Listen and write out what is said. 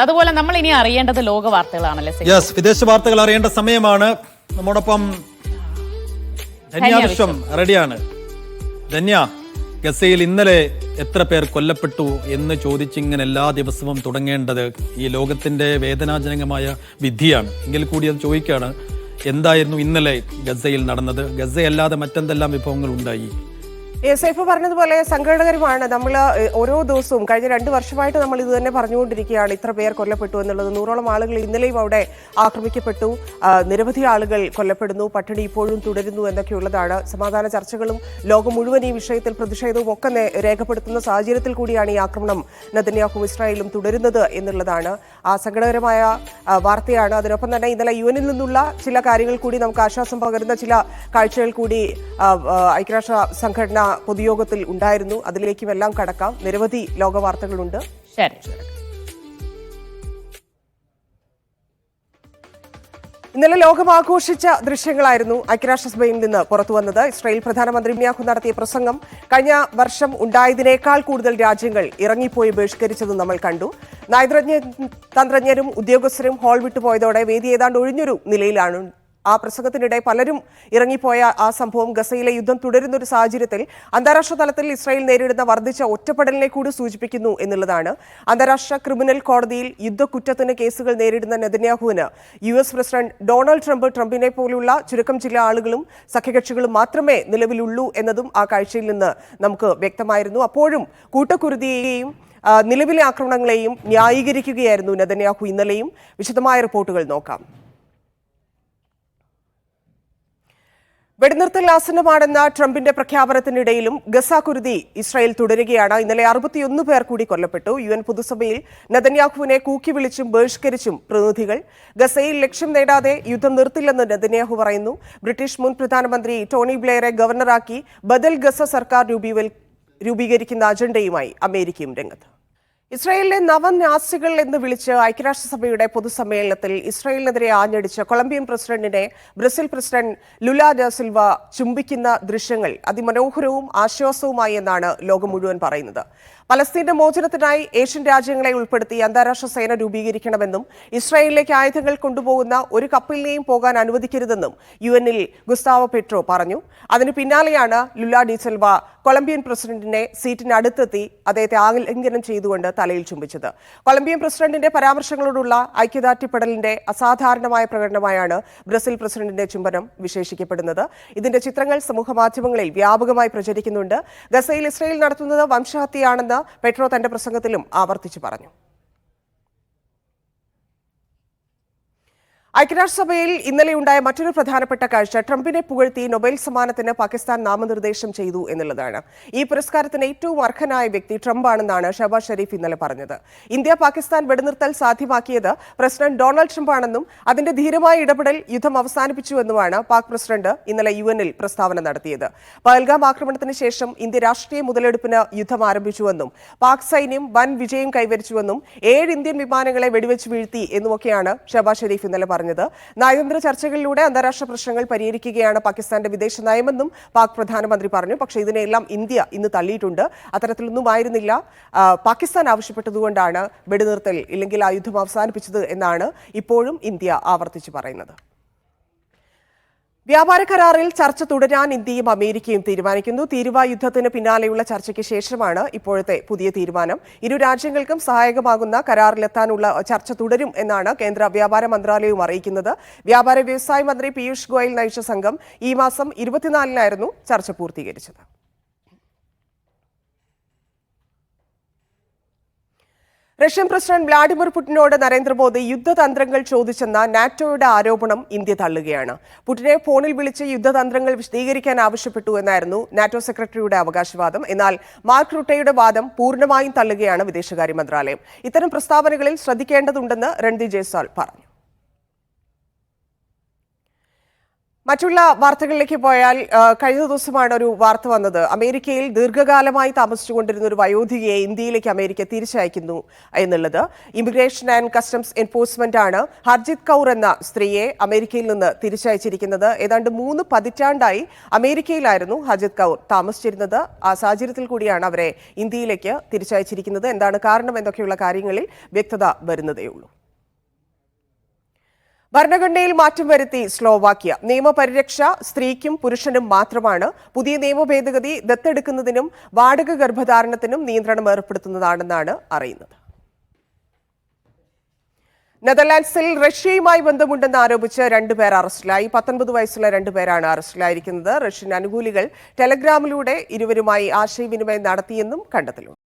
അതുപോലെ നമ്മൾ ഇനി അറിയേണ്ടത് ലോക വാർത്തകളാണല്ലേ? യെസ്, വിദേശ വാർത്തകൾ അറിയേണ്ട സമയമാണ്. നമ്മോടൊപ്പം ധന്യ വിശ്വം റെഡിയാണ്. ധന്യ, ഗസയിൽ ഇന്നലെ എത്ര പേർ കൊല്ലപ്പെട്ടു എന്ന് ചോദിച്ചിങ്ങനെ എല്ലാ ദിവസവും തുടങ്ങേണ്ടത് ഈ ലോകത്തിന്റെ വേദനാജനകമായ വിധിയാണ്. എങ്കിൽ കൂടി അത് ചോദിക്കുകയാണ്, എന്തായിരുന്നു ഇന്നലെ ഗസയിൽ നടന്നത്? ഗസയല്ലാതെ മറ്റെന്തെല്ലാം വിഭവങ്ങൾ ഉണ്ടായി? സൈഫ് പറഞ്ഞതുപോലെ സങ്കടകരമാണ്. നമ്മൾ ഓരോ ദിവസവും കഴിഞ്ഞ 2 വർഷമായിട്ട് നമ്മൾ ഇത് തന്നെ പറഞ്ഞുകൊണ്ടിരിക്കുകയാണ്, ഇത്ര പേർ കൊല്ലപ്പെട്ടു എന്നുള്ളത്. 100ഓളം ആളുകൾ ഇന്നലെയും അവിടെ ആക്രമിക്കപ്പെട്ടു, നിരവധി ആളുകൾ കൊല്ലപ്പെടുന്നു, പട്ടിണി ഇപ്പോഴും തുടരുന്നു എന്നൊക്കെയുള്ളതാണ്. സമാധാന ചർച്ചകളും ലോകം മുഴുവൻ ഈ വിഷയത്തിൽ പ്രതിഷേധവും ഒക്കെ രേഖപ്പെടുത്തുന്ന സാഹചര്യത്തിൽ കൂടിയാണ് ഈ ആക്രമണം നെതന്യാഹു ഇസ്രായേലും തുടരുന്നത് എന്നുള്ളതാണ് ആ സങ്കടകരമായ വാർത്തയാണ്. അതിനൊപ്പം തന്നെ ഇന്നലെ UN നിന്നുള്ള ചില കാര്യങ്ങൾ കൂടി നമുക്ക് ആശ്വാസം പകരുന്ന ചില കാഴ്ചകൾ കൂടി ഐക്യരാഷ്ട്ര സംഘടന പൊതുയോഗത്തിൽ ഉണ്ടായിരുന്നു. അതിലേക്കും എല്ലാം കടക്കാം. നിരവധി ലോക വാർത്തകളുണ്ട്. ഇന്നലെ ലോകം ആഘോഷിച്ച ദൃശ്യങ്ങളായിരുന്നു ഐക്യരാഷ്ട്രസഭയിൽ നിന്ന് പുറത്തുവന്നത്. ഇസ്രായേൽ പ്രധാനമന്ത്രി നെതന്യാഹു നടത്തിയ പ്രസംഗം കഴിഞ്ഞ വർഷം ഉണ്ടായതിനേക്കാൾ കൂടുതൽ രാജ്യങ്ങൾ ഇറങ്ങിപ്പോയി ബഹിഷ്കരിച്ചത് നമ്മൾ കണ്ടു. തന്ത്രജ്ഞരും ഉദ്യോഗസ്ഥരും ഹാൾ വിട്ടുപോയതോടെ വേദി ഏതാണ്ട് ഒഴിഞ്ഞൊരു നിലയിലാണ്. ആ പ്രസംഗത്തിനിടെ പലരും ഇറങ്ങിപ്പോയ ആ സംഭവം ഗസയിലെ യുദ്ധം തുടരുന്ന ഒരു സാഹചര്യത്തിൽ അന്താരാഷ്ട്ര തലത്തിൽ ഇസ്രായേൽ നേരിടുന്ന വർദ്ധിച്ച ഒറ്റപ്പെടലിനെ കൂടി സൂചിപ്പിക്കുന്നു എന്നുള്ളതാണ്. അന്താരാഷ്ട്ര ക്രിമിനൽ കോടതിയിൽ യുദ്ധക്കുറ്റത്തിന് കേസുകൾ നേരിടുന്ന നെതന്യാഹുവിന് US പ്രസിഡന്റ് ഡൊണാൾഡ് ട്രംപിനെ പോലുള്ള ചുരുക്കം ചില ആളുകളും സഖ്യകക്ഷികളും മാത്രമേ നിലവിലുള്ളൂ എന്നതും ആ കാഴ്ചയിൽ നിന്ന് നമുക്ക് വ്യക്തമായിരുന്നു. അപ്പോഴും കൂട്ടക്കുരുതിയെയും നിലവിലെ ആക്രമണങ്ങളെയും ന്യായീകരിക്കുകയായിരുന്നു നെതന്യാഹു ഇന്നലെയും. വിശദമായ റിപ്പോർട്ടുകൾ നോക്കാം. വെടിനിർത്തൽ ആസന്നമാണെന്ന ട്രംപിന്റെ പ്രഖ്യാപനത്തിനിടയിലും ഗസ കുരുതി ഇസ്രായേൽ തുടരുകയാണ്. ഇന്നലെ 61 പേർ കൂടി കൊല്ലപ്പെട്ടു. UN പൊതുസഭയിൽ നെതന്യാഹുവിനെ കൂക്കി വിളിച്ചും ബഹിഷ്കരിച്ചും പ്രതിനിധികൾ. ഗസയിൽ ലക്ഷ്യം നേടാതെ യുദ്ധം നിർത്തില്ലെന്ന് നെതന്യാഹു പറയുന്നു. ബ്രിട്ടീഷ് മുൻ പ്രധാനമന്ത്രി ടോണി ബ്ലെയറെ ഗവർണറാക്കി ബദൽ ഗസ സർക്കാർ രൂപീകരിക്കുന്ന അജണ്ടയുമായി അമേരിക്കയും രംഗത്ത്. ഇസ്രായേലിലെ നവനാസികൾ എന്ന് വിളിച്ച് ഐക്യരാഷ്ട്രസഭയുടെ പൊതുസമ്മേളനത്തിൽ ഇസ്രായേലിനെതിരെ ആഞ്ഞടിച്ച കൊളംബിയൻ പ്രസിഡന്റിനെ Brazil president Lula da Silva ചുംബിക്കുന്ന ദൃശ്യങ്ങൾ അതിമനോഹരവും ആശ്വാസവുമായി എന്നാണ് ലോകം മുഴുവൻ പറയുന്നത്. പലസ്തീന്റെ മോചനത്തിനായി ഏഷ്യൻ രാജ്യങ്ങളെ ഉൾപ്പെടുത്തി അന്താരാഷ്ട്ര സേന രൂപീകരിക്കണമെന്നും ഇസ്രായേലിലേക്ക് ആയുധങ്ങൾ കൊണ്ടുപോകുന്ന ഒരു കപ്പലിനെയും പോകാൻ അനുവദിക്കരുതെന്നും UNൽ ഗുസ്താവോ പെട്രോ പറഞ്ഞു. അതിന് പിന്നാലെയാണ് ലുല ഡി സിൽവ കൊളംബിയൻ പ്രസിഡന്റിനെ സീറ്റിന് അടുത്തെത്തി അദ്ദേഹത്തെ ആലിംഗനം ചെയ്തുകൊണ്ട് തലയിൽ ചുംബിച്ചത്. കൊളംബിയൻ പ്രസിഡന്റിന്റെ പരാമർശങ്ങളോടുള്ള ഐക്യദാർഢ്യപ്പെടലിന്റെ അസാധാരണമായ പ്രകടനമായാണ് ബ്രസീൽ പ്രസിഡന്റിന്റെ ചുംബനം വിശേഷിക്കപ്പെടുന്നത്. ഇതിന്റെ ചിത്രങ്ങൾ സമൂഹമാധ്യമങ്ങളിൽ വ്യാപകമായി പ്രചരിക്കുന്നുണ്ട്. ഗസയിൽ ഇസ്രായേൽ നടത്തുന്നത് വംശഹത്യയാണെന്ന് പെട്രോ തന്റെ പ്രസംഗത്തിലും ആവർത്തിച്ചു പറഞ്ഞു. ഐക്യരാഷ്ട്രസഭയിൽ ഇന്നലെയുണ്ടായ മറ്റൊരു പ്രധാനപ്പെട്ട കാഴ്ച ട്രംപിനെ പുകഴ്ത്തി നൊബേൽ സമ്മാനത്തിന് പാകിസ്ഥാൻ നാമനിർദ്ദേശം ചെയ്തു എന്നുള്ളതാണ്. ഈ പുരസ്കാരത്തിന് ഏറ്റവും അർഹനായ വ്യക്തി ട്രംപാണെന്നാണ് ഷഹബാസ് ഷെരീഫ് ഇന്നലെ പറഞ്ഞത്. ഇന്ത്യ പാകിസ്ഥാൻ വെടിനിർത്തൽ സാധ്യമാക്കിയത് പ്രസിഡന്റ് ഡൊണാൾഡ് ട്രംപാണെന്നും അതിന്റെ ധീരമായ ഇടപെടൽ യുദ്ധം അവസാനിപ്പിച്ചുവെന്നുമാണ് പാക് പ്രസിഡന്റ് ഇന്നലെ UNൽ പ്രസ്താവന നടത്തിയത്. പഹൽഗാം ആക്രമണത്തിന് ശേഷം ഇന്ത്യ രാഷ്ട്രീയ മുതലെടുപ്പിന് യുദ്ധം ആരംഭിച്ചുവെന്നും പാക് സൈന്യം വൻ വിജയം കൈവരിച്ചുവെന്നും 7 ഇന്ത്യൻ വിമാനങ്ങളെ വെടിവെച്ച് വീഴ്ത്തി എന്നുമൊക്കെയാണ് ഷഹബാസ് ഷെരീഫ് ഇന്നലെ പറഞ്ഞത്. നയതന്ത്ര ചർച്ചകളിലൂടെ അന്താരാഷ്ട്ര പ്രശ്നങ്ങൾ പരിഹരിക്കുകയാണ് പാകിസ്ഥാന്റെ വിദേശ നയമെന്നും പാക് പ്രധാനമന്ത്രി പറഞ്ഞു. പക്ഷേ ഇതിനെല്ലാം ഇന്ത്യ ഇന്ന് തള്ളിയിട്ടുണ്ട്. അത്തരത്തിലൊന്നും ആയിരുന്നില്ല. പാകിസ്ഥാൻ ആവശ്യപ്പെട്ടതുകൊണ്ടാണ് വെടിനിർത്തൽ ഇല്ലെങ്കിൽ ആ യുദ്ധം അവസാനിപ്പിച്ചത് എന്നാണ് ഇപ്പോഴും ഇന്ത്യ ആവർത്തിച്ചു പറയുന്നത്. വ്യാപാര കരാറിൽ ചർച്ച തുടരാൻ ഇന്ത്യയും അമേരിക്കയും തീരുമാനിക്കുന്നു. തീരുവ യുദ്ധത്തിന് പിന്നാലെയുള്ള ചർച്ചയ്ക്ക് ശേഷമാണ് ഇപ്പോഴത്തെ പുതിയ തീരുമാനം. ഇരു രാജ്യങ്ങൾക്കും സഹായകമാകുന്ന കരാറിലെത്താനുള്ള ചർച്ച തുടരും എന്നാണ് കേന്ദ്ര വ്യാപാര മന്ത്രാലയവും അറിയിക്കുന്നത്. വ്യാപാര വ്യവസായ മന്ത്രി പീയൂഷ് ഗോയൽ നയിച്ച സംഘം ഈ മാസം 24-നായിരുന്നു ചർച്ച പൂർത്തീകരിച്ചത്. റഷ്യൻ പ്രസിഡന്റ് വ്ളാഡിമിർ പുടിനോട് നരേന്ദ്രമോദി യുദ്ധതന്ത്രങ്ങൾ ചോദിച്ചെന്ന നാറ്റോയുടെ ആരോപണം ഇന്ത്യ തള്ളുകയാണ്. പുടിനെ ഫോണിൽ വിളിച്ച് യുദ്ധതന്ത്രങ്ങൾ വിശദീകരിക്കാൻ ആവശ്യപ്പെട്ടു എന്നായിരുന്നു നാറ്റോ സെക്രട്ടറിയുടെ അവകാശവാദം. എന്നാൽ മാർക്ക് റുട്ടെയുടെ വാദം പൂർണ്ണമായും തള്ളുകയാണ് വിദേശകാര്യ മന്ത്രാലയം. ഇത്തരം പ്രസ്താവനകളിൽ ശ്രദ്ധിക്കേണ്ടതുണ്ടെന്ന് രൺദീപ് ജയ്സ്വാൾ പറഞ്ഞു. മറ്റുള്ള വാർത്തകളിലേക്ക് പോയാൽ കഴിഞ്ഞ ദിവസമാണ് ഒരു വാർത്ത വന്നത്. അമേരിക്കയിൽ ദീർഘകാലമായി താമസിച്ചുകൊണ്ടിരുന്ന ഒരു വയോധികയെ ഇന്ത്യയിലേക്ക് അമേരിക്ക തിരിച്ചയക്കുന്നു എന്നുള്ളത്. ഇമിഗ്രേഷൻ ആൻഡ് കസ്റ്റംസ് എൻഫോഴ്സ്മെന്റ് ആണ് ഹർജിത് കൗർ എന്ന സ്ത്രീയെ അമേരിക്കയിൽ നിന്ന് തിരിച്ചയച്ചിരിക്കുന്നത്. ഏതാണ്ട് 3 പതിറ്റാണ്ടായി അമേരിക്കയിലായിരുന്നു ഹർജിത് കൗർ താമസിച്ചിരുന്നത്. ആ സാഹചര്യത്തിൽ കൂടിയാണ് അവരെ ഇന്ത്യയിലേക്ക് തിരിച്ചയച്ചിരിക്കുന്നത്. എന്താണ് കാരണം എന്നൊക്കെയുള്ള കാര്യങ്ങളിൽ വ്യക്തത വരുന്നതേയുള്ളൂ. ഭരണഘടനയിൽ മാറ്റം വരുത്തി സ്ലോവാക്യ. നിയമപരിരക്ഷ സ്ത്രീക്കും പുരുഷനും മാത്രമാണ്. പുതിയ നിയമ ഭേദഗതി ദത്തെടുക്കുന്നതിനും വാടക ഗർഭധാരണത്തിനും നിയന്ത്രണം ഏർപ്പെടുത്തുന്നതാണെന്നാണ് അറിയുന്നത്. നെതർലാൻഡ്സിൽ റഷ്യയുമായി ബന്ധമുണ്ടെന്ന് ആരോപിച്ച് 2 പേർ അറസ്റ്റിലായി. 19 വയസ്സുള്ള 2 പേരാണ് അറസ്റ്റിലായിരിക്കുന്നത്. റഷ്യൻ അനുകൂലികൾ ടെലഗ്രാമിലൂടെ ഇരുവരുമായി ആശയവിനിമയം നടത്തിയെന്നും കണ്ടെത്തലുണ്ട്.